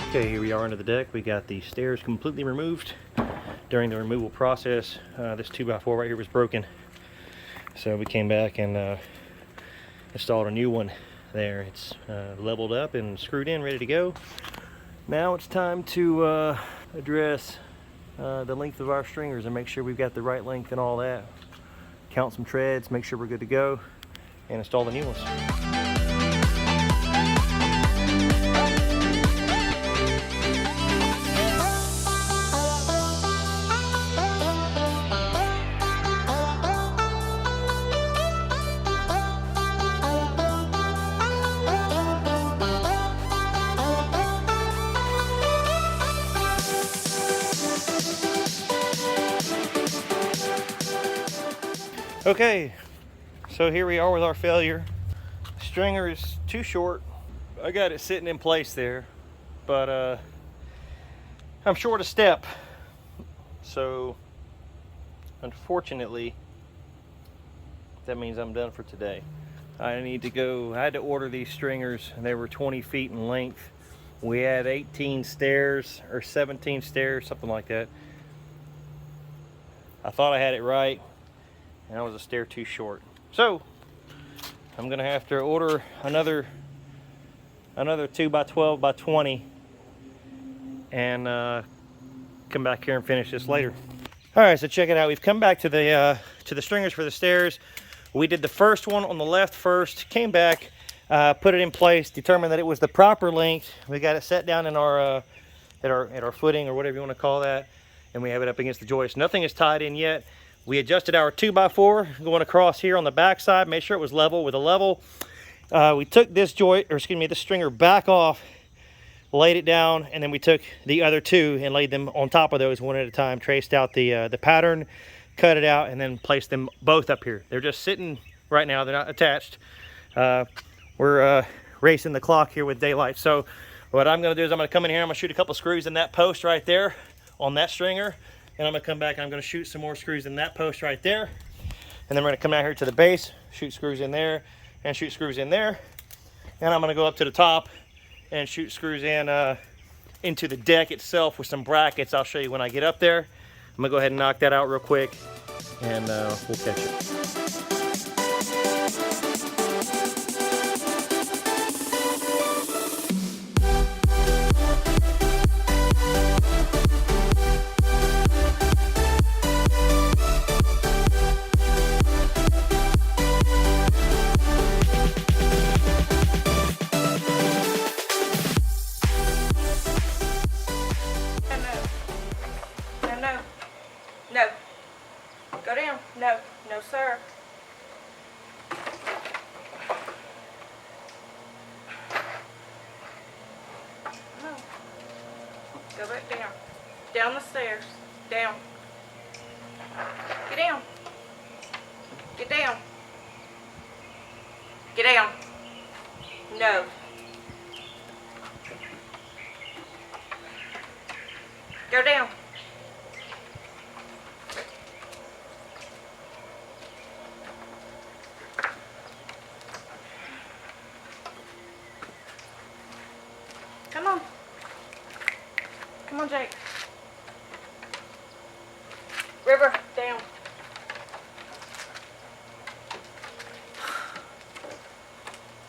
Okay, here we are under the deck. We got the stairs completely removed. During the removal process, this 2x4 right here was broken. So we came back and installed a new one there. It's leveled up and screwed in, ready to go. Now it's time to address the length of our stringers and make sure we've got the right length and all that. Count some treads, make sure we're good to go, and install the new ones. Okay, so here we are with our failure. The stringer is too short. I got it sitting in place there, but I'm short a step. So unfortunately, that means I'm done for today. I need to go, I had to order these stringers and they were 20 feet in length. We had 18 stairs or 17 stairs, something like that. I thought I had it right, and I was a stair too short. So I'm gonna have to order another 2x12 by 20 and come back here and finish this later. All right, so check it out. We've come back to the stringers for the stairs. We did the first one on the left first, came back, put it in place, determined that it was the proper length. We got it set down in our at our footing, or whatever you want to call that, and we have it up against the joist. Nothing is tied in yet. We adjusted our 2x4 going across here on the back side, made sure it was level with a level. We took this joint, or excuse me, this stringer back off, laid it down, and then we took the other two and laid them on top of those one at a time, traced out the pattern, cut it out, and then placed them both up here. They're just sitting right now, they're not attached. We're racing the clock here with daylight. So what I'm gonna do is I'm gonna come in here, I'm gonna shoot a couple screws in that post right there on that stringer, and I'm gonna come back and I'm gonna shoot some more screws in that post right there. And then we're gonna come out here to the base, shoot screws in there, and shoot screws in there. And I'm gonna go up to the top and shoot screws in into the deck itself with some brackets. I'll show you when I get up there. I'm gonna go ahead and knock that out real quick, and we'll catch it. No. Go down. No. No, sir. No. Go back down. Down the stairs. Down. Get down. Get down. Get down. No. Go down. Come on. Come on, Jake. River, down.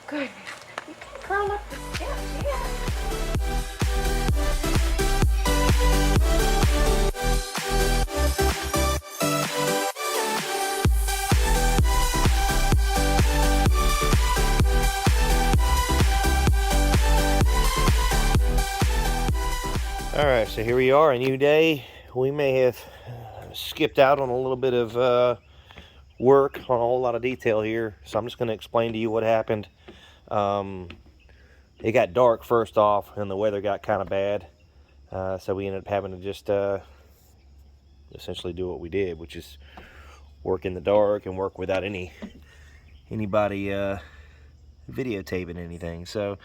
Goodness. You can't crawl up the steps yet. All right, so here we are, a new day. We may have skipped out on a little bit of work on a whole lot of detail here, so I'm just going to explain to you what happened. It got dark first off, and the weather got kind of bad, so we ended up having to just essentially do what we did, which is work in the dark and work without anybody videotaping anything. So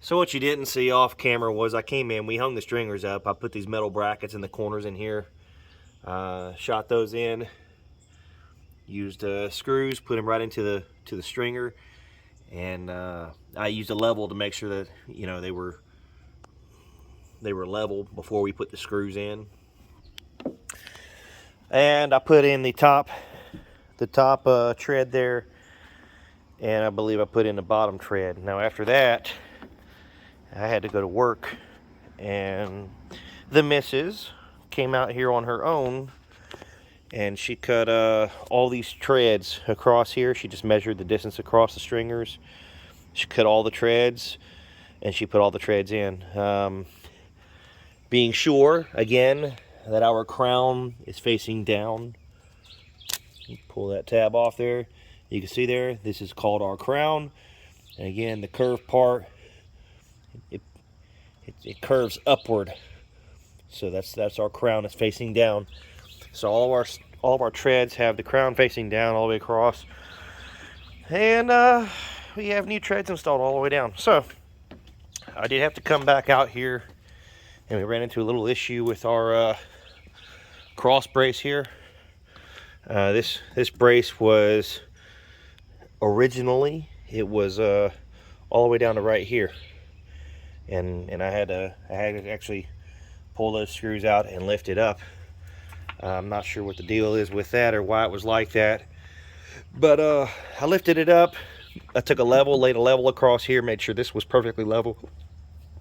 So what you didn't see off camera was I came in, we hung the stringers up. I put these metal brackets in the corners in here, shot those in, used screws, put them right into the stringer, and I used a level to make sure that, you know, they were level before we put the screws in. And I put in the top tread there, and I believe I put in the bottom tread. Now after that, I had to go to work, and the missus came out here on her own, and she cut all these treads across here. She just measured the distance across the stringers. She cut all the treads, and she put all the treads in. Being sure, again, that our crown is facing down. Pull that tab off there. You can see there, this is called our crown. And again, the curved part, it curves upward. So that's our crown is facing down. So all of our treads have the crown facing down all the way across. And we have new treads installed all the way down. So I did have to come back out here, and we ran into a little issue with our cross brace here. This brace was originally, it was all the way down to right here, and I had to actually pull those screws out and lift it up. I'm not sure what the deal is with that or why it was like that, but I lifted it up. I took a level, laid a level across here, made sure this was perfectly level,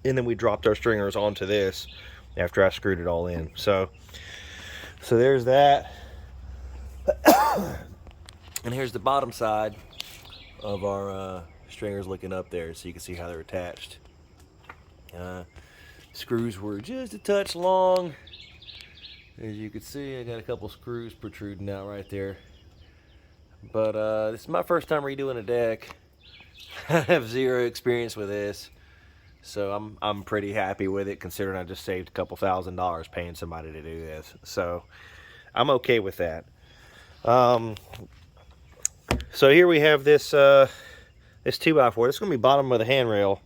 and then we dropped our stringers onto this after I screwed it all in. So there's that. And here's the bottom side of our stringers looking up there, so you can see how they're attached. Screws were just a touch long. As you can see, I got a couple screws protruding out right there. But this is my first time redoing a deck. I have zero experience with this, so I'm pretty happy with it, considering I just saved a couple $1,000s paying somebody to do this. So I'm okay with that. So here we have this this 2x4. This is going to be bottom of the handrail.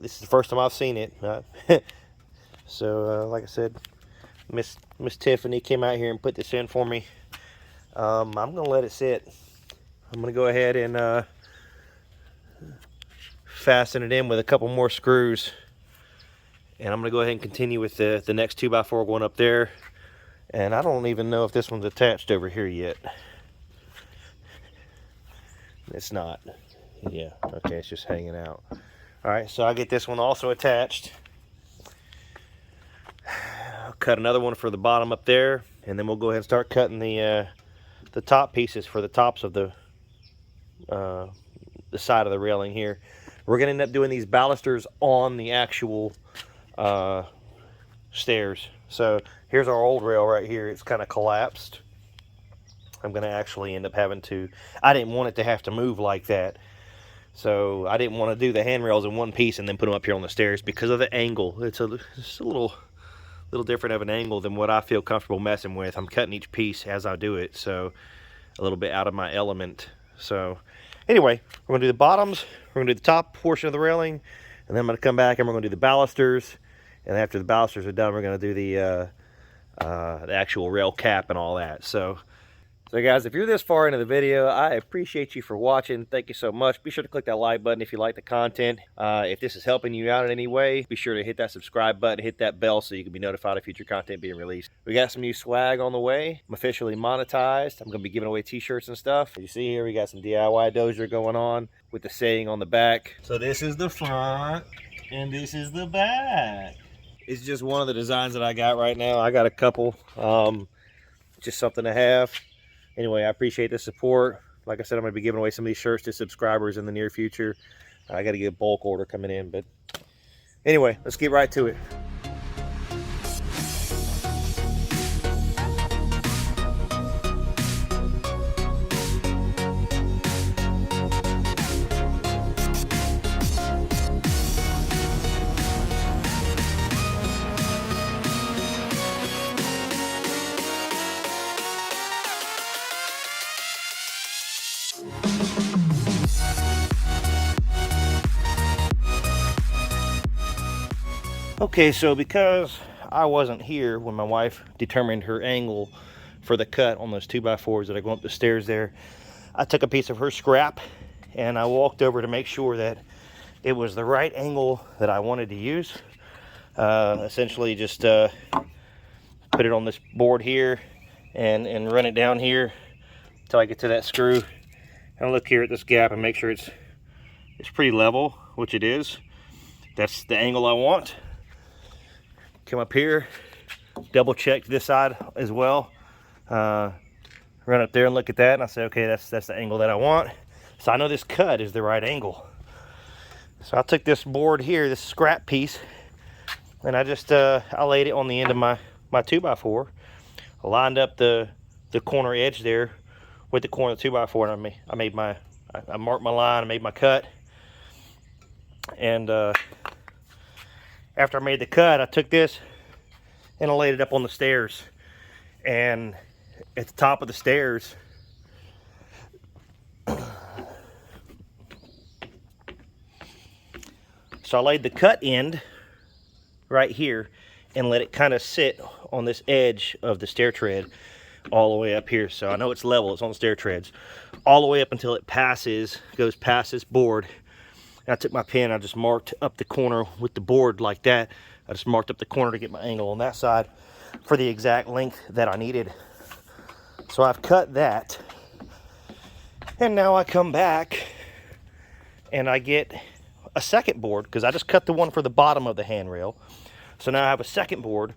This is the first time I've seen it. So like I said, Miss Tiffany came out here and put this in for me. I'm going to let it sit. I'm going to go ahead and fasten it in with a couple more screws. And I'm going to go ahead and continue with the next 2x4 going up there. And I don't even know if this one's attached over here yet. It's not. Yeah, okay, it's just hanging out. Alright, so I'll get this one also attached. I'll cut another one for the bottom up there, and then we'll go ahead and start cutting the top pieces for the tops of the side of the railing here. We're going to end up doing these balusters on the actual stairs. So here's our old rail right here. It's kind of collapsed. I'm going to actually end up having to, I didn't want it to have to move like that. So I didn't want to do the handrails in one piece and then put them up here on the stairs because of the angle. It's a little different of an angle than what I feel comfortable messing with. I'm cutting each piece as I do it, so a little bit out of my element. So anyway, we're going to do the bottoms, we're going to do the top portion of the railing, and then I'm going to come back and we're going to do the balusters. And after the balusters are done, we're going to do the actual rail cap and all that. So guys, if you're this far into the video, I appreciate you for watching. Thank you so much. Be sure to click that like button if you like the content. If this is helping you out in any way, be sure to hit that subscribe button, hit that bell so you can be notified of future content being released. We got some new swag on the way. I'm officially monetized. I'm going to be giving away t-shirts and stuff. As you see here, we got some DIY Dozier going on with the saying on the back. So this is the front and this is the back. It's just one of the designs that I got right now. I got a couple, just something to have. Anyway, I appreciate the support. Like I said, I'm going to be giving away some of these shirts to subscribers in the near future. I got to get a bulk order coming in. But anyway, let's get right to it. Okay, so because I wasn't here when my wife determined her angle for the cut on those 2x4s that are going up the stairs there, I took a piece of her scrap and I walked over to make sure that it was the right angle that I wanted to use. Essentially just put it on this board here and run it down here until I get to that screw. And look here at this gap and make sure it's pretty level, which it is. That's the angle I want. Come up here, double check this side as well. Run up there and look at that, and I say, okay, that's the angle that I want. So I know this cut is the right angle. So I took this board here, this scrap piece, and I just I laid it on the end of my 2x4. I lined up the corner edge there with the corner of the 2x4, and I marked my line, I made my cut. And after I made the cut, I took this and I laid it up on the stairs. And at the top of the stairs, so I laid the cut end right here and let it kind of sit on this edge of the stair tread all the way up here. So I know it's level, it's on the stair treads, all the way up until it goes past this board. And I took my pen, I just marked up the corner with the board like that. I just marked up the corner to get my angle on that side for the exact length that I needed. So I've cut that. And now I come back and I get a second board, because I just cut the one for the bottom of the handrail. So now I have a second board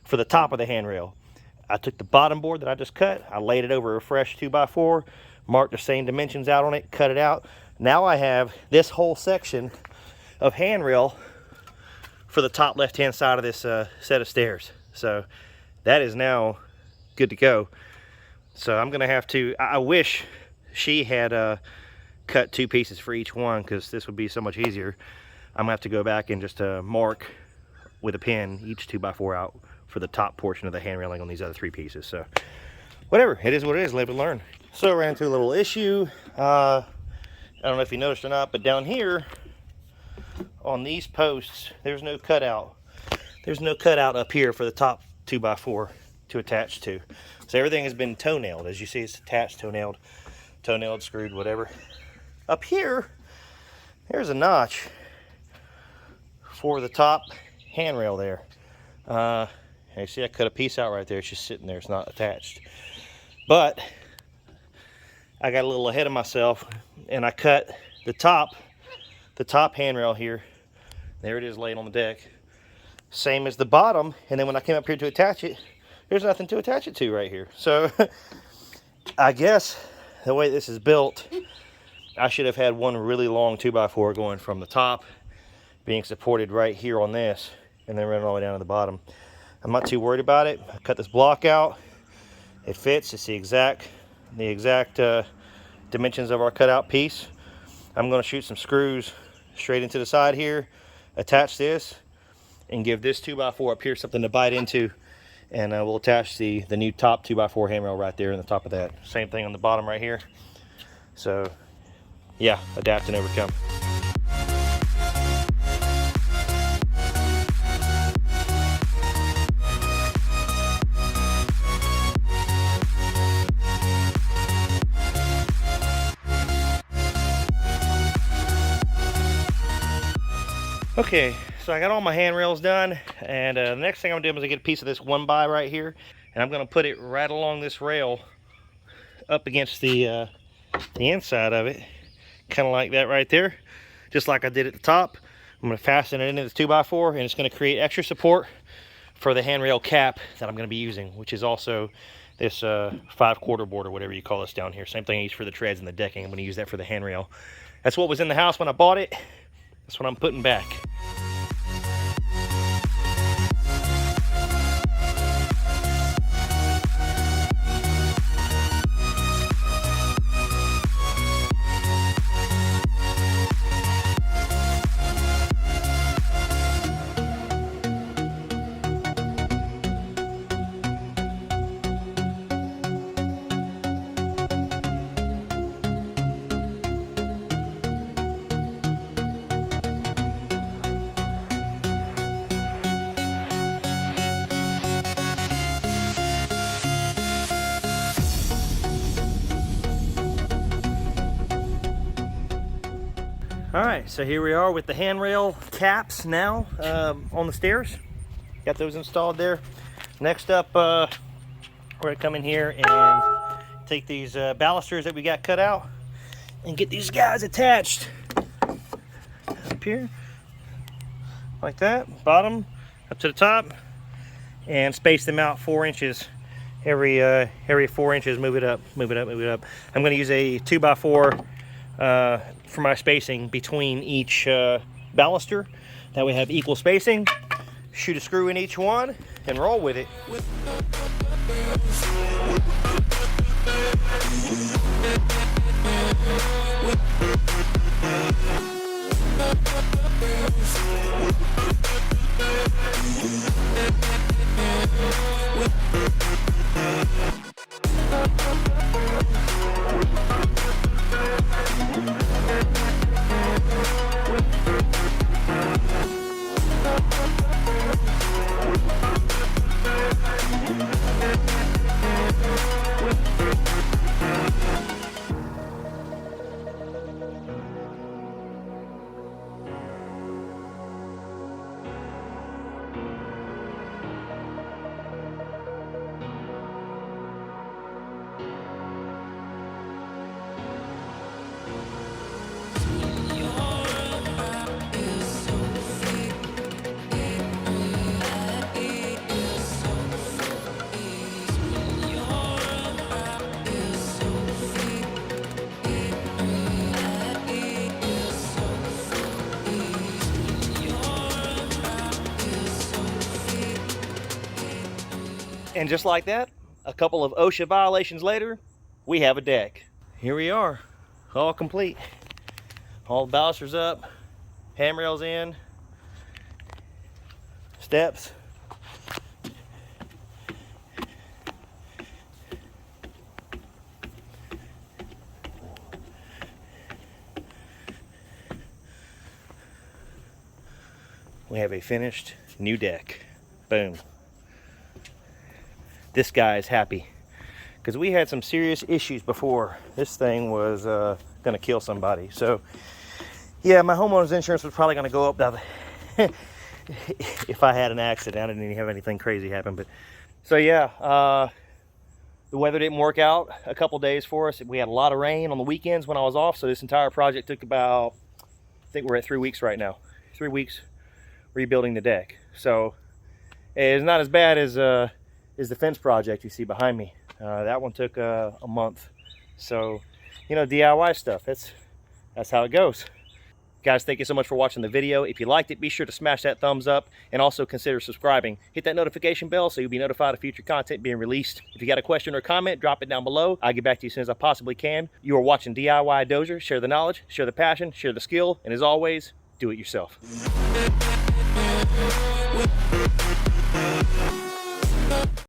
for the top of the handrail. I took the bottom board that I just cut, I laid it over a fresh 2x4, marked the same dimensions out on it, cut it out. Now I have this whole section of handrail for the top left-hand side of this set of stairs. So that is now good to go. So I'm gonna have to, I wish she had cut 2 pieces for each one, because this would be so much easier. I'm gonna have to go back and just mark with a pen each 2x4 out for the top portion of the hand railing on these other 3 pieces. So whatever, it is what it is, live and learn. So I ran into a little issue. I don't know if you noticed or not, but down here on these posts, there's no cutout. There's no cutout up here for the top 2x4 to attach to. So everything has been toe-nailed. As you see, it's attached, toe-nailed, screwed, whatever. Up here, there's a notch for the top handrail there. You see, I cut a piece out right there. It's just sitting there. It's not attached. But I got a little ahead of myself, and I cut the top handrail here. There it is, laid on the deck. Same as the bottom. And then when I came up here to attach it, there's nothing to attach it to right here. So I guess the way this is built, I should have had one really long 2x4 going from the top, being supported right here on this, and then running all the way down to the bottom. I'm not too worried about it. I cut this block out. It fits. It's the exact dimensions of our cutout piece. I'm going to shoot some screws straight into the side here, attach this, and give this 2x4 up here something to bite into, and we'll attach the new top 2x4 handrail right there in the top of that. Same thing on the bottom right here. So yeah, adapt and overcome. Okay, so I got all my handrails done, and the next thing I'm doing is I get a piece of this 1x right here, and I'm going to put it right along this rail up against the inside of it, kind of like that right there, just like I did at the top. I'm going to fasten it into this 2x4, and it's going to create extra support for the handrail cap that I'm going to be using, which is also this 5/4 board or whatever you call this down here. Same thing I use for the treads and the decking. I'm going to use that for the handrail. That's what was in the house when I bought it. That's what I'm putting back. All right, so here we are with the handrail caps now on the stairs. Got those installed there. Next up, we're gonna come in here and take these balusters that we got cut out and get these guys attached up here, like that, bottom up to the top, and space them out 4 inches. Every 4 inches, move it up, move it up, move it up. I'm gonna use a 2x4 for my spacing between each baluster. That we have equal spacing. Shoot a screw in each one and roll with it. And just like that, a couple of OSHA violations later, we have a deck. Here we are, all complete. All the balusters up, handrails in, steps. We have a finished new deck. Boom. This guy is happy because we had some serious issues before. This thing was gonna kill somebody. So yeah, my homeowner's insurance was probably gonna go up if I had an accident. I didn't even have anything crazy happen, but so yeah, the weather didn't work out a couple days for us. We had a lot of rain on the weekends when I was off, so this entire project took about, I think we're at 3 weeks right now. 3 weeks rebuilding the deck. So it's not as bad as the fence project you see behind me. That one took a month. So, you know, DIY stuff, that's how it goes. Guys, thank you so much for watching the video. If you liked it, be sure to smash that thumbs up and also consider subscribing. Hit that notification bell so you'll be notified of future content being released. If you got a question or comment, drop it down below. I'll get back to you as soon as I possibly can. You are watching DIY Dozier. Share the knowledge, share the passion, share the skill, and as always, do it yourself.